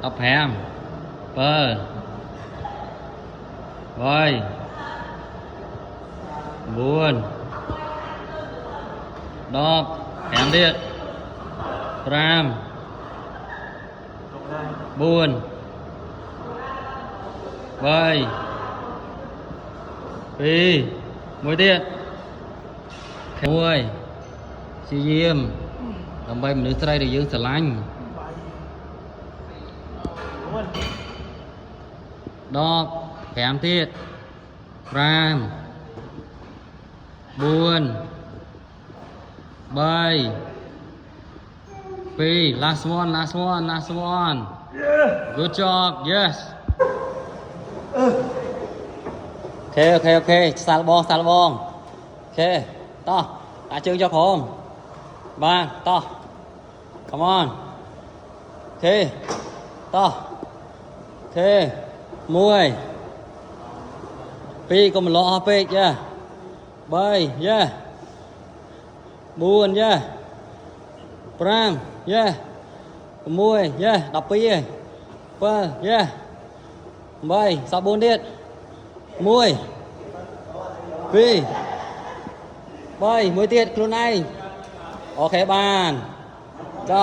tập hàm bơ vơi buồn đọc hàm điện ram buồn vơi phi mối điện môi chi diêm làm bay mình nước đây để dương sờ lanh đọc hàm tiết ram buồn bay phi last one good job yes ok sal bong ok to chương cho khổm ba to come on ok to ok mùi phi có một lọ hp chưa bay yeah buồn yeah pram yeah mùi yeah đọc pi bơ yeah bay sao bốn điện mùi phi bay mùi tiệtខ្លួនឯងok bàn cho